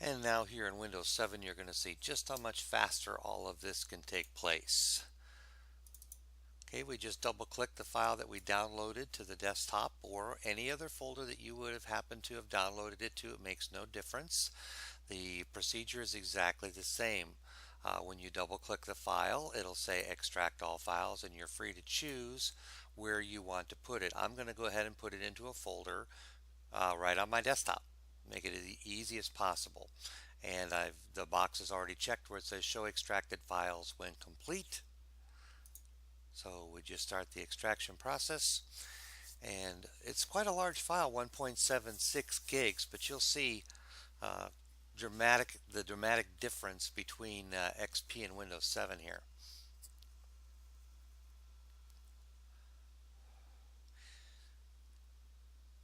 And now here in Windows 7 you're going to see just how much faster all of this can take place. Okay, we just double click the file that we downloaded to the desktop or any other folder that you would have happened to have downloaded it to. It makes no difference. The procedure is exactly the same. When you double click the file, it'll say extract all files and you're free to choose where you want to put it. I'm going to go ahead and put it into a folder right on my desktop. Make it as easy as possible. And the box is already checked where it says show extracted files when complete. So we just start the extraction process, and it's quite a large file, 1.76 gigs, but you'll see uh, the dramatic difference between XP and Windows 7 here.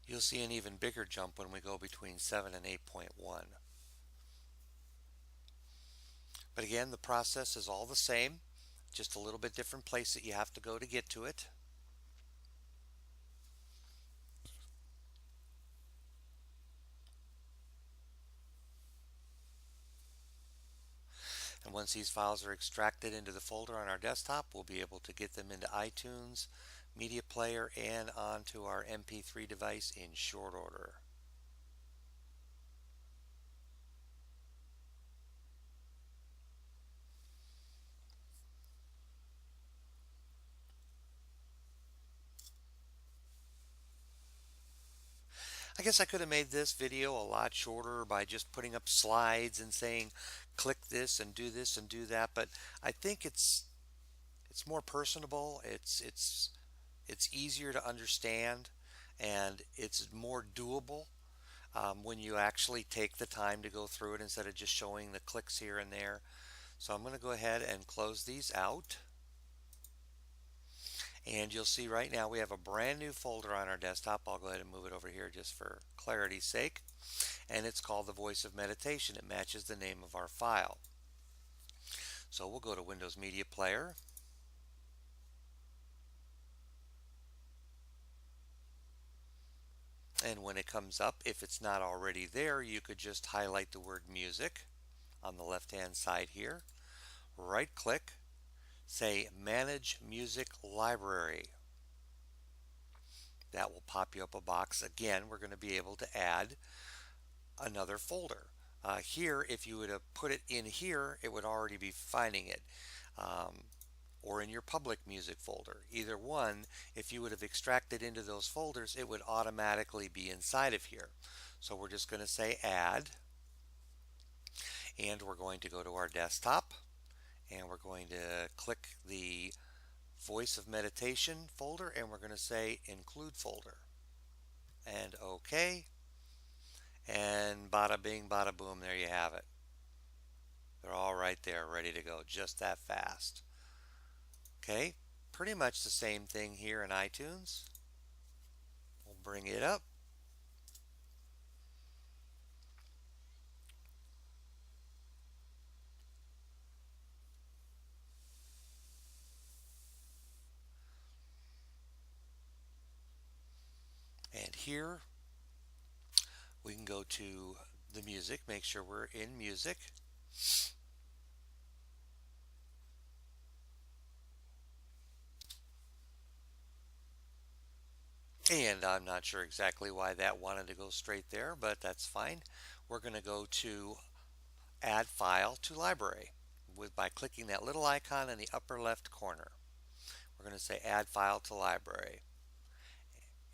You'll see an even bigger jump when we go between 7 and 8.1. But again, the process is all the same, just a little bit different place that you have to go to get to it. And once these files are extracted into the folder on our desktop, we'll be able to get them into iTunes, Media Player, and onto our MP3 device in short order. I guess I could have made this video a lot shorter by just putting up slides and saying click this and do that, but I think it's more personable, it's easier to understand, and it's more doable when you actually take the time to go through it instead of just showing the clicks here and there. So I'm going to go ahead and close these out. And you'll see right now we have a brand new folder on our desktop. I'll go ahead and move it over here just for clarity's sake. And it's called the Voice of Meditation. It matches the name of our file. So we'll go to Windows Media Player. And when it comes up, if it's not already there, you could just highlight the word music on the left-hand side here. Right click, say Manage Music Library. That will pop you up a box. Again, we're going to be able to add another folder. Here, if you would have put it in here, it would already be finding it. Or in your public music folder. Either one, if you would have extracted into those folders, it would automatically be inside of here. So we're just going to say add, and we're going to go to our desktop, and we're going to click the Voice of Meditation folder, and we're going to say include folder. And OK. And bada bing, bada boom, there you have it. They're all right there, ready to go, just that fast. Okay, pretty much the same thing here in iTunes. We'll bring it up. And here we can go to the music, make sure we're in music. And I'm not sure exactly why that wanted to go straight there, but that's fine. We're going to go to Add File to Library by clicking that little icon in the upper left corner. We're going to say Add File to Library.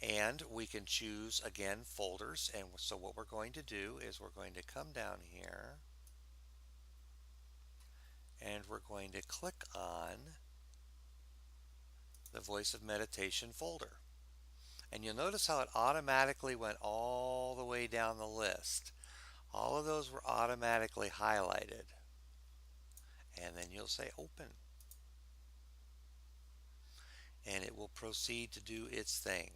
And we can choose, again, folders. And so what we're going to do is we're going to come down here and we're going to click on the Voice of Meditation folder. And you'll notice how it automatically went all the way down the list. All of those were automatically highlighted. And then you'll say open. And it will proceed to do its thing.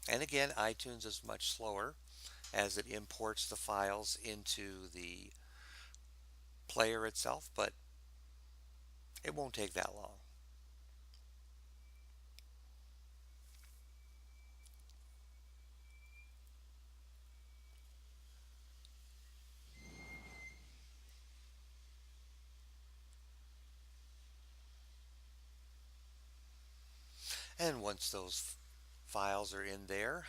And again, iTunes is much slower as it imports the files into the player itself, but it won't take that long. And once those files are in there,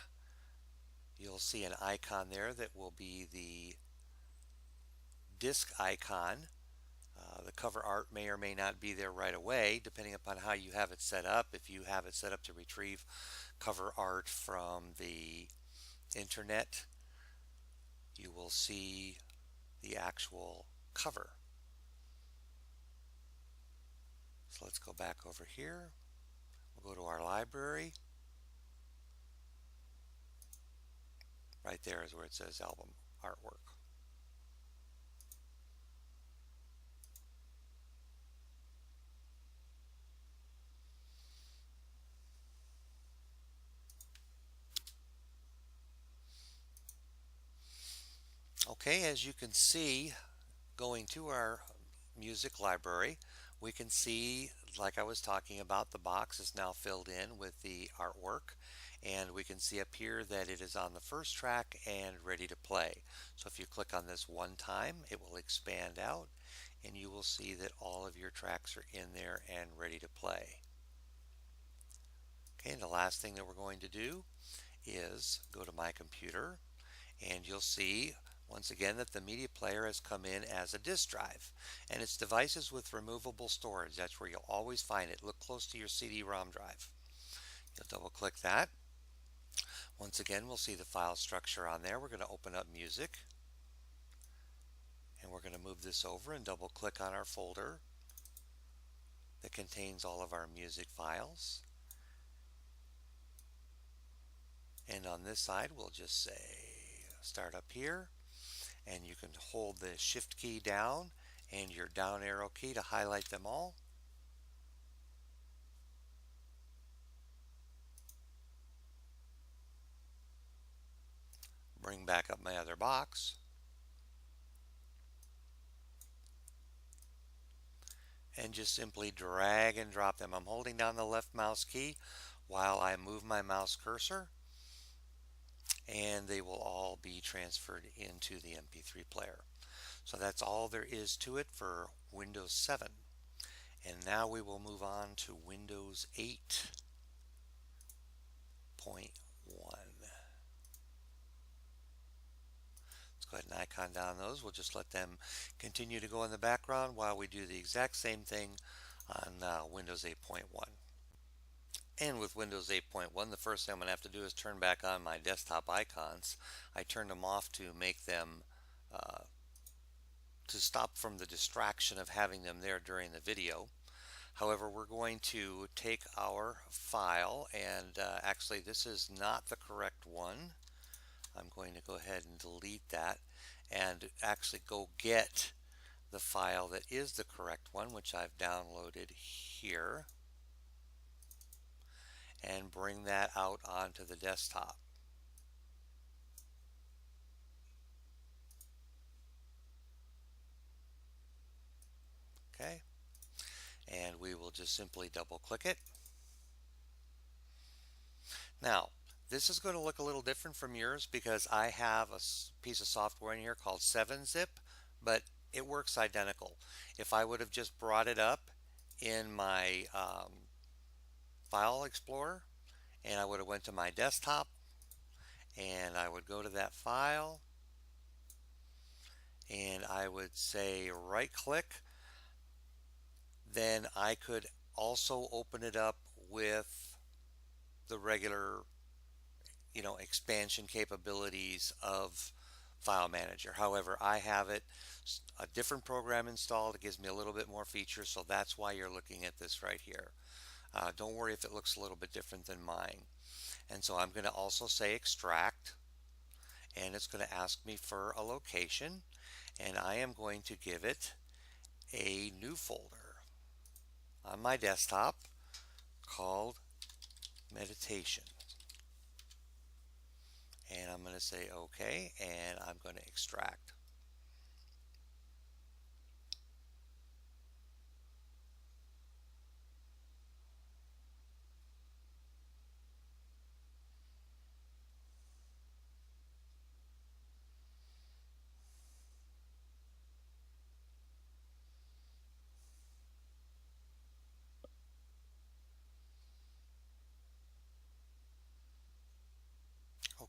you'll see an icon there that will be the disk icon. The cover art may or may not be there right away, depending upon how you have it set up. If you have it set up to retrieve cover art from the internet, you will see the actual cover. So let's go back over here. We'll go to our library. Right there is where it says album artwork. Okay, as you can see, going to our music library, we can see, like I was talking about, the box is now filled in with the artwork, and we can see up here that it is on the first track and ready to play. So if you click on this one time, it will expand out and you will see that all of your tracks are in there and ready to play. Okay, and the last thing that we're going to do is go to my computer, and you'll see once again that the media player has come in as a disk drive, and it's devices with removable storage. That's where you'll always find it. Look close to your CD-ROM drive. You'll double click that. Once again, we'll see the file structure on there. We're going to open up music, and we're going to move this over and double click on our folder that contains all of our music files. And on this side, we'll just say start up here, and you can hold the shift key down and your down arrow key to highlight them all. Bring back up my other box. And just simply drag and drop them. I'm holding down the left mouse key while I move my mouse cursor, and they will all be transferred into the MP3 player. So that's all there is to it for Windows 7. And now we will move on to Windows 8.1. Let's go ahead and icon down those. We'll just let them continue to go in the background while we do the exact same thing on Windows 8.1. And with Windows 8.1, the first thing I'm going to have to do is turn back on my desktop icons. I turned them off to make them, to stop from the distraction of having them there during the video. However, we're going to take our file, and actually this is not the correct one. I'm going to go ahead and delete that and actually go get the file that is the correct one, which I've downloaded here, and bring that out onto the desktop. Okay, and we will just simply double click it. Now, this is going to look a little different from yours because I have a piece of software in here called 7-Zip, but it works identical. If I would have just brought it up in my File Explorer, and I would have went to my desktop, and I would go to that file, and I would say right click, then I could also open it up with the regular, expansion capabilities of File Manager. However, I have a different program installed. It gives me a little bit more features, so that's why you're looking at this right here. Don't worry if it looks a little bit different than mine. And so I'm going to also say extract, and it's going to ask me for a location, and I am going to give it a new folder on my desktop called meditation. And I'm going to say OK, and I'm going to extract.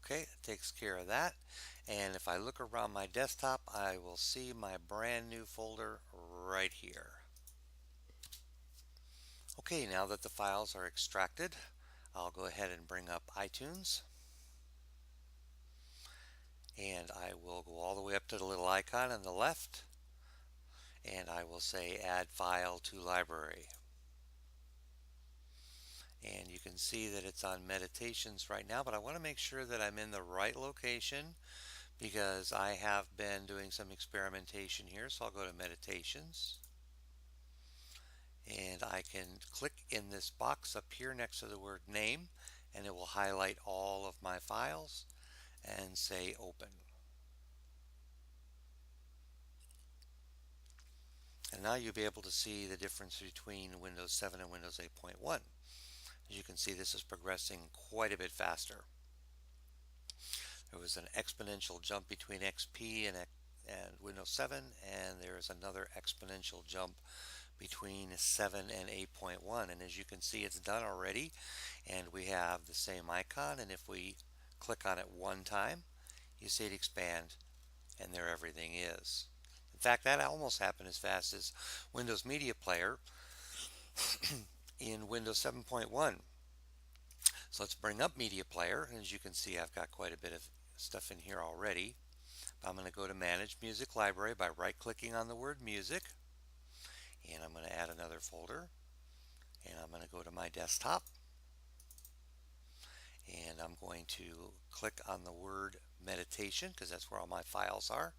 Okay, it takes care of that. And if I look around my desktop, I will see my brand new folder right here. Okay, now that the files are extracted, I'll go ahead and bring up iTunes. And I will go all the way up to the little icon on the left. And I will say add file to library. And you can see that it's on meditations right now, but I want to make sure that I'm in the right location because I have been doing some experimentation here. So I'll go to meditations and I can click in this box up here next to the word name and it will highlight all of my files and say open. And now you'll be able to see the difference between Windows 7 and Windows 8.1. As you can see, this is progressing quite a bit faster. There was an exponential jump between XP and Windows 7, and there is another exponential jump between 7 and 8.1. And as you can see, it's done already, and we have the same icon. And if we click on it one time, you see it expand, and there everything is. In fact, that almost happened as fast as Windows Media Player in Windows 7.1. So let's bring up Media Player. And as you can see, I've got quite a bit of stuff in here already. I'm going to go to Manage Music Library by right-clicking on the word Music. And I'm going to add another folder. And I'm going to go to my desktop. And I'm going to click on the word Meditation because that's where all my files are.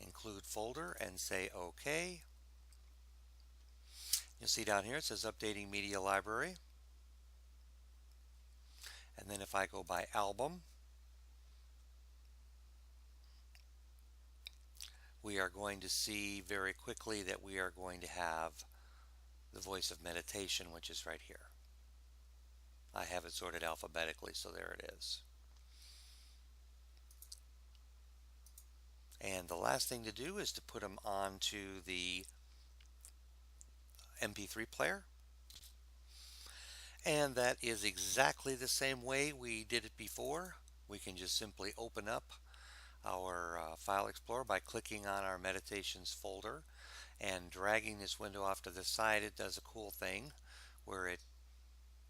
Include folder and say OK. You'll see down here it says Updating Media Library. And then if I go by album, we are going to see very quickly that we are going to have the Voice of Meditation, which is right here. I have it sorted alphabetically, so there it is. And the last thing to do is to put them onto the MP3 player. And that is exactly the same way we did it before. We can just simply open up our File Explorer by clicking on our Meditations folder and dragging this window off to the side. It does a cool thing where it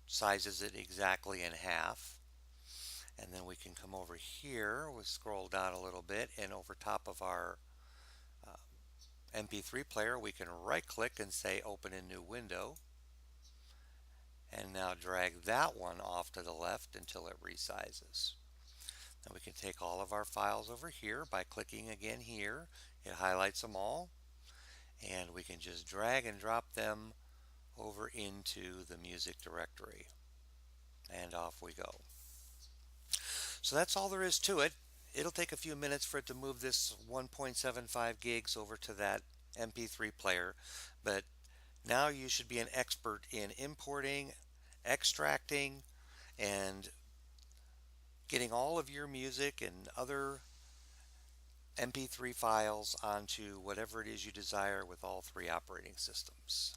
sizes it exactly in half. And then we can come over here, we'll scroll down a little bit, and over top of our MP3 player we can right click and say open a new window, and now drag that one off to the left until it resizes. Then we can take all of our files over here by clicking again here. It highlights them all, and we can just drag and drop them over into the music directory, and off we go. So that's all there is to it. It'll take a few minutes for it to move this 1.75 gigs over to that MP3 player, but now you should be an expert in importing, extracting, and getting all of your music and other MP3 files onto whatever it is you desire with all three operating systems.